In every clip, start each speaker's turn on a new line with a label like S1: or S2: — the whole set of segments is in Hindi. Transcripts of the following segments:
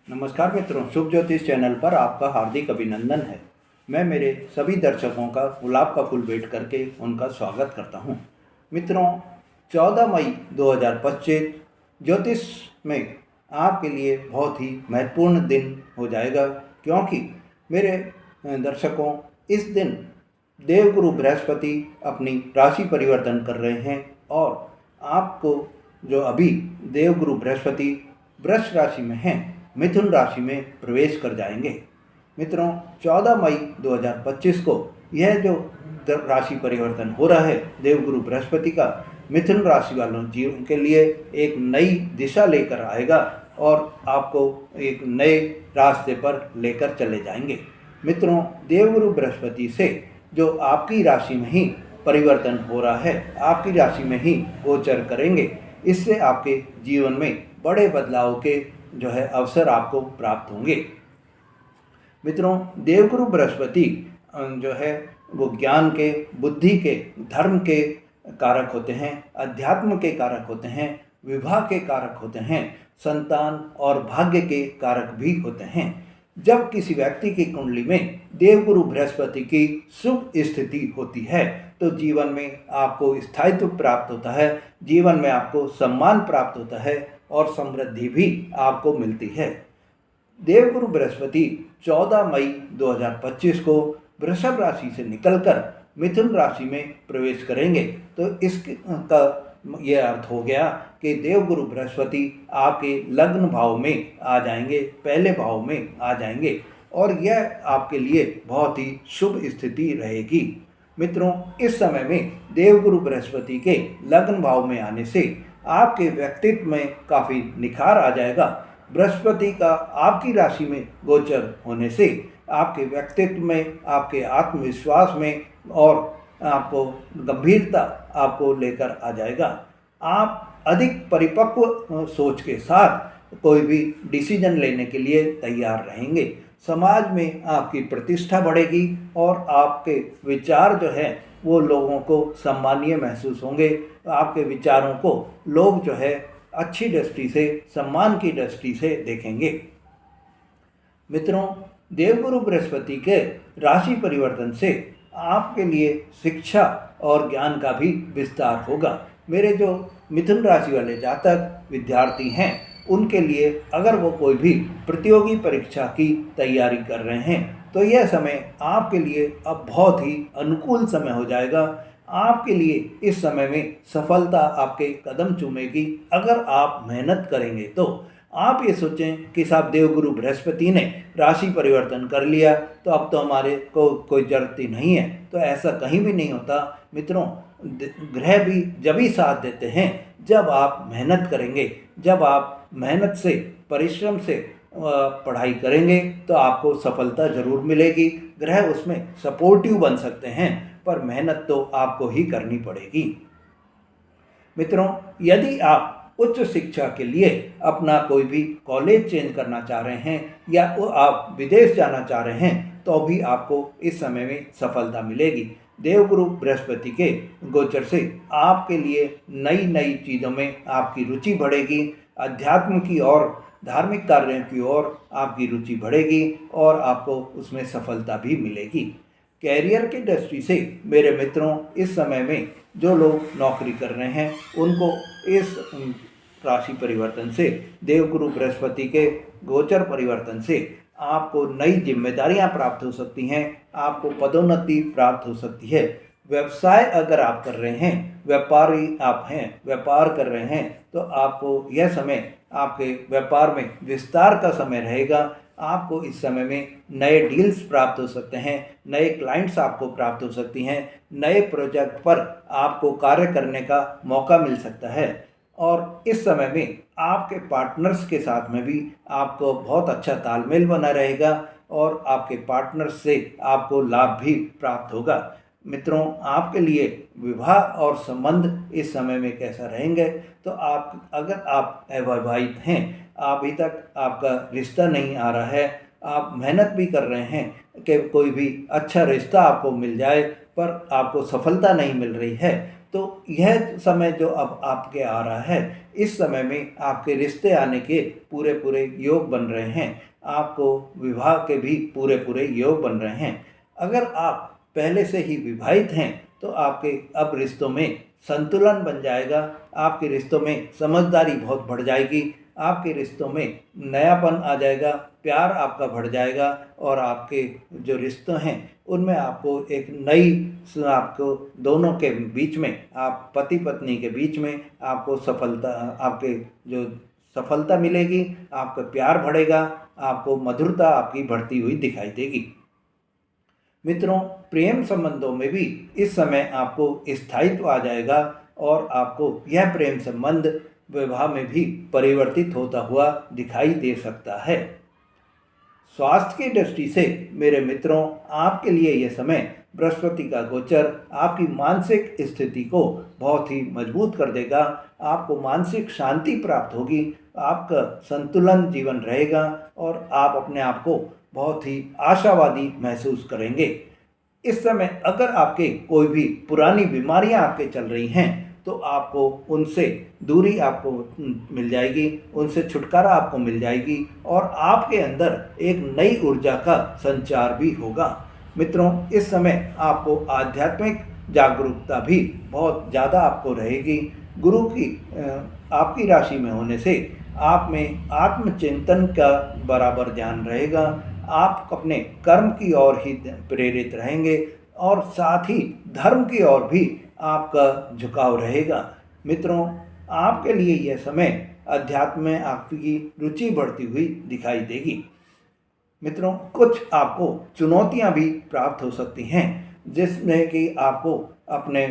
S1: नमस्कार मित्रों, शुभ ज्योतिष चैनल पर आपका हार्दिक अभिनंदन है। मैं मेरे सभी दर्शकों का गुलाब का फूल भेंट करके उनका स्वागत करता हूं। मित्रों, 14 मई 2025 ज्योतिष में आपके लिए बहुत ही महत्वपूर्ण दिन हो जाएगा, क्योंकि मेरे दर्शकों, इस दिन देवगुरु बृहस्पति अपनी राशि परिवर्तन कर रहे हैं और आपको जो अभी देवगुरु बृहस्पति वृष राशि में हैं, मिथुन राशि में प्रवेश कर जाएंगे। मित्रों, 14 मई 2025 को यह जो राशि परिवर्तन हो रहा है देवगुरु बृहस्पति का, मिथुन राशि वालों जीवन के लिए एक नई दिशा लेकर आएगा और आपको एक नए रास्ते पर लेकर चले जाएंगे। मित्रों, देवगुरु बृहस्पति से जो आपकी राशि में ही परिवर्तन हो रहा है, आपकी राशि में ही गोचर करेंगे, इससे आपके जीवन में बड़े बदलाव के जो है अवसर आपको प्राप्त होंगे। मित्रों, देवगुरु बृहस्पति जो है वो ज्ञान के, बुद्धि के, धर्म के कारक होते हैं, अध्यात्म के कारक होते हैं, विवाह के कारक होते हैं, संतान और भाग्य के कारक भी होते हैं। जब किसी व्यक्ति की कुंडली में देवगुरु बृहस्पति की शुभ स्थिति होती है तो जीवन में आपको स्थायित्व प्राप्त होता है, जीवन में आपको सम्मान प्राप्त होता है और समृद्धि भी आपको मिलती है। देवगुरु बृहस्पति 14 मई 2025 को वृषभ राशि से निकलकर मिथुन राशि में प्रवेश करेंगे, तो इसका ये अर्थ हो गया कि देवगुरु बृहस्पति आपके लग्न भाव में आ जाएंगे, पहले भाव में आ जाएंगे और यह आपके लिए बहुत ही शुभ स्थिति रहेगी। मित्रों, इस समय में देवगुरु बृहस्पति के लग्न भाव में आने से आपके व्यक्तित्व में काफ़ी निखार आ जाएगा। बृहस्पति का आपकी राशि में गोचर होने से आपके व्यक्तित्व में, आपके आत्मविश्वास में और आपको गंभीरता आपको लेकर आ जाएगा। आप अधिक परिपक्व सोच के साथ कोई भी डिसीजन लेने के लिए तैयार रहेंगे। समाज में आपकी प्रतिष्ठा बढ़ेगी और आपके विचार जो है वो लोगों को सम्मानीय महसूस होंगे। आपके विचारों को लोग जो है अच्छी दृष्टि से, सम्मान की दृष्टि से देखेंगे। मित्रों, देवगुरु बृहस्पति के राशि परिवर्तन से आपके लिए शिक्षा और ज्ञान का भी विस्तार होगा। मेरे जो मिथुन राशि वाले जातक विद्यार्थी हैं, उनके लिए अगर वो कोई भी प्रतियोगी परीक्षा की तैयारी कर रहे हैं तो यह समय आपके लिए अब बहुत ही अनुकूल समय हो जाएगा। आपके लिए इस समय में सफलता आपके कदम चूमेगी अगर आप मेहनत करेंगे तो। आप ये सोचें कि साहब देवगुरु बृहस्पति ने राशि परिवर्तन कर लिया तो अब तो हमारे को कोई जरूरत ही नहीं है, तो ऐसा कहीं भी नहीं होता। मित्रों, ग्रह भी जब ही साथ देते हैं जब आप मेहनत करेंगे, जब आप मेहनत से, परिश्रम से पढ़ाई करेंगे तो आपको सफलता जरूर मिलेगी। ग्रह उसमें सपोर्टिव बन सकते हैं पर मेहनत तो आपको ही करनी पड़ेगी। मित्रों, यदि आप उच्च शिक्षा के लिए अपना कोई भी कॉलेज चेंज करना चाह रहे हैं या आप विदेश जाना चाह रहे हैं तो भी आपको इस समय में सफलता मिलेगी। देवगुरु बृहस्पति के गोचर से आपके लिए नई नई चीज़ों में आपकी रुचि बढ़ेगी, अध्यात्म की और धार्मिक कार्यों की ओर आपकी रुचि बढ़ेगी और आपको उसमें सफलता भी मिलेगी। कैरियर की दृष्टि से मेरे मित्रों, इस समय में जो लोग नौकरी कर रहे हैं उनको इस राशि परिवर्तन से, देवगुरु बृहस्पति के गोचर परिवर्तन से आपको नई जिम्मेदारियां प्राप्त हो सकती हैं, आपको पदोन्नति प्राप्त हो सकती है। व्यवसाय अगर आप कर रहे हैं, व्यापारी आप हैं, व्यापार कर रहे हैं, तो आपको यह समय आपके व्यापार में विस्तार का समय रहेगा। आपको इस समय में नए डील्स प्राप्त हो सकते हैं, नए क्लाइंट्स आपको प्राप्त हो सकती हैं, नए प्रोजेक्ट पर आपको कार्य करने का मौका मिल सकता है और इस समय में आपके पार्टनर्स के साथ में भी आपको बहुत अच्छा तालमेल बना रहेगा और आपके पार्टनर्स से आपको लाभ भी प्राप्त होगा। मित्रों, आपके लिए विवाह और संबंध इस समय में कैसा रहेंगे, तो अगर आप अविवाहित हैं, अभी तक आपका रिश्ता नहीं आ रहा है, आप मेहनत भी कर रहे हैं कि कोई भी अच्छा रिश्ता आपको मिल जाए पर आपको सफलता नहीं मिल रही है, तो यह समय जो अब आपके आ रहा है, इस समय में आपके रिश्ते आने के पूरे पूरे योग बन रहे हैं। आपको विवाह के भी पूरे पूरे योग बन रहे हैं। अगर आप पहले से ही विवाहित हैं तो आपके अब रिश्तों में संतुलन बन जाएगा। आपके रिश्तों में समझदारी बहुत बढ़ जाएगी। आपके रिश्तों में नयापन आ जाएगा, प्यार आपका बढ़ जाएगा और आपके जो रिश्ते हैं उनमें आपको एक नई आपको दोनों के बीच में, आप पति पत्नी के बीच में आपको सफलता, आपके जो सफलता मिलेगी, आपका प्यार बढ़ेगा, आपको मधुरता आपकी बढ़ती हुई दिखाई देगी। मित्रों, प्रेम संबंधों में भी इस समय आपको स्थायित्व आ जाएगा और आपको यह प्रेम संबंध विवाह में भी परिवर्तित होता हुआ दिखाई दे सकता है। स्वास्थ्य की दृष्टि से मेरे मित्रों, आपके लिए यह समय बृहस्पति का गोचर आपकी मानसिक स्थिति को बहुत ही मजबूत कर देगा। आपको मानसिक शांति प्राप्त होगी, आपका संतुलन जीवन रहेगा और आप अपने आप को बहुत ही आशावादी महसूस करेंगे। इस समय अगर आपके कोई भी पुरानी बीमारियां आपके चल रही हैं तो आपको उनसे दूरी आपको मिल जाएगी, उनसे छुटकारा आपको मिल जाएगी और आपके अंदर एक नई ऊर्जा का संचार भी होगा। मित्रों, इस समय आपको आध्यात्मिक जागरूकता भी बहुत ज़्यादा आपको रहेगी। गुरु की आपकी राशि में होने से आप में आत्मचिंतन का बराबर ध्यान रहेगा। आप अपने कर्म की ओर ही प्रेरित रहेंगे और साथ ही धर्म की ओर भी आपका झुकाव रहेगा। मित्रों, आपके लिए यह समय अध्यात्म में आपकी रुचि बढ़ती हुई दिखाई देगी। मित्रों, कुछ आपको चुनौतियां भी प्राप्त हो सकती हैं, जिसमें कि आपको अपने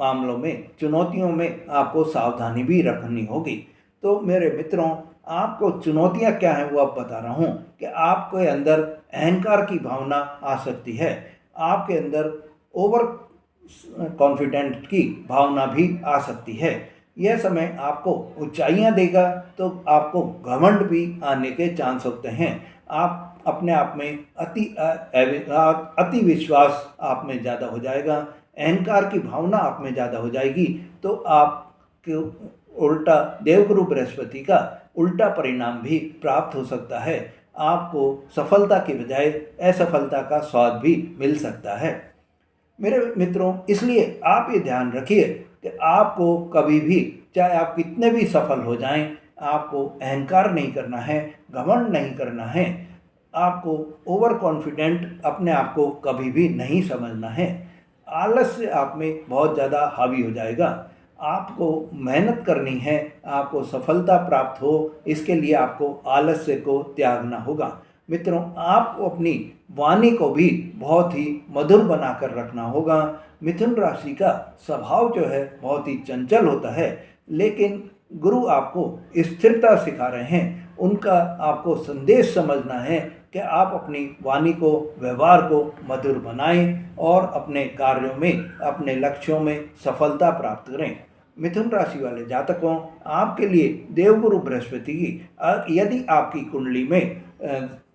S1: मामलों में, चुनौतियों में आपको सावधानी भी रखनी होगी। तो मेरे मित्रों, आपको चुनौतियां क्या हैं वो अब बता रहा हूँ कि आपके अंदर अहंकार की भावना आ सकती है, आपके अंदर ओवर कॉन्फिडेंट की भावना भी आ सकती है। यह समय आपको ऊंचाइयां देगा तो आपको घमंड भी आने के चांस होते हैं। आप अपने आप में अति विश्वास आप में ज़्यादा हो जाएगा, अहंकार की भावना आप में ज़्यादा हो जाएगी, तो आपके उल्टा देवगुरु बृहस्पति का उल्टा परिणाम भी प्राप्त हो सकता है। आपको सफलता के बजाय असफलता का स्वाद भी मिल सकता है। मेरे मित्रों, इसलिए आप ये ध्यान रखिए कि आपको कभी भी, चाहे आप कितने भी सफल हो जाएं, आपको अहंकार नहीं करना है, घमंड नहीं करना है, आपको ओवर कॉन्फिडेंट अपने आप को कभी भी नहीं समझना है। आलस्य आप में बहुत ज़्यादा हावी हो जाएगा। आपको मेहनत करनी है, आपको सफलता प्राप्त हो, इसके लिए आपको आलस्य को त्यागना होगा। मित्रों, आपको अपनी वाणी को भी बहुत ही मधुर बनाकर रखना होगा। मिथुन राशि का स्वभाव जो है बहुत ही चंचल होता है, लेकिन गुरु आपको स्थिरता सिखा रहे हैं। उनका आपको संदेश समझना है कि आप अपनी वाणी को, व्यवहार को मधुर बनाएं और अपने कार्यों में, अपने लक्ष्यों में सफलता प्राप्त करें। मिथुन राशि वाले जातकों, आपके लिए देवगुरु बृहस्पति की यदि आपकी कुंडली में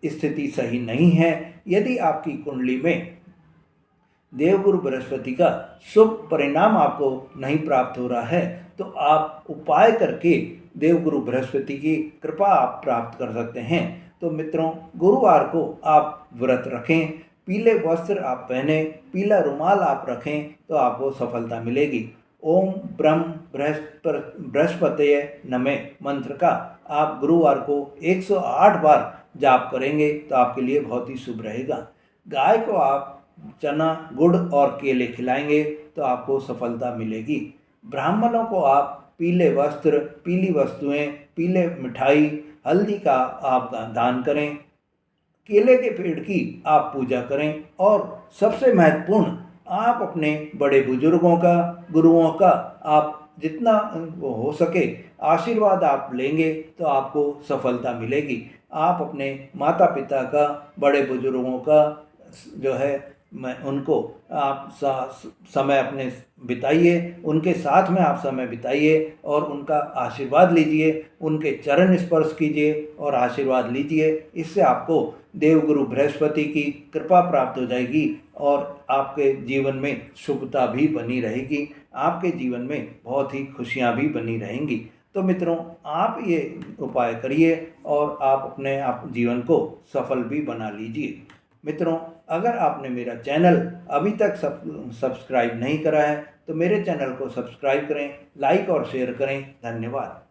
S1: स्थिति सही नहीं है, यदि आपकी कुंडली में देवगुरु बृहस्पति का शुभ परिणाम आपको नहीं प्राप्त हो रहा है, तो आप उपाय करके देवगुरु बृहस्पति की कृपा आप प्राप्त कर सकते हैं। तो मित्रों, गुरुवार को आप व्रत रखें, पीले वस्त्र आप पहने, पीला रुमाल आप रखें तो आपको सफलता मिलेगी। ओम ब्रह्म बृहस्पतये नमः मंत्र का आप गुरुवार को 108 बार जाप करेंगे तो आपके लिए बहुत ही शुभ रहेगा। गाय को आप चना, गुड़ और केले खिलाएंगे तो आपको सफलता मिलेगी। ब्राह्मणों को आप पीले वस्त्र, पीली वस्तुएं, पीले मिठाई, हल्दी का आप दान करें, केले के पेड़ की आप पूजा करें और सबसे महत्वपूर्ण, आप अपने बड़े बुजुर्गों का, गुरुओं का आप जितना वो हो सके आशीर्वाद आप लेंगे तो आपको सफलता मिलेगी। आप अपने माता पिता का, बड़े बुजुर्गों का जो है, उनको आप समय अपने बिताइए, उनके साथ में आप समय बिताइए और उनका आशीर्वाद लीजिए, उनके चरण स्पर्श कीजिए और आशीर्वाद लीजिए। इससे आपको देवगुरु बृहस्पति की कृपा प्राप्त हो जाएगी और आपके जीवन में शुभता भी बनी रहेगी। आपके जीवन में बहुत ही खुशियाँ भी बनी रहेंगी। तो मित्रों, आप ये उपाय करिए और आप अपने आप जीवन को सफल भी बना लीजिए। मित्रों, अगर आपने मेरा चैनल अभी तक सब्सक्राइब नहीं करा है तो मेरे चैनल को सब्सक्राइब करें, लाइक और शेयर करें। धन्यवाद।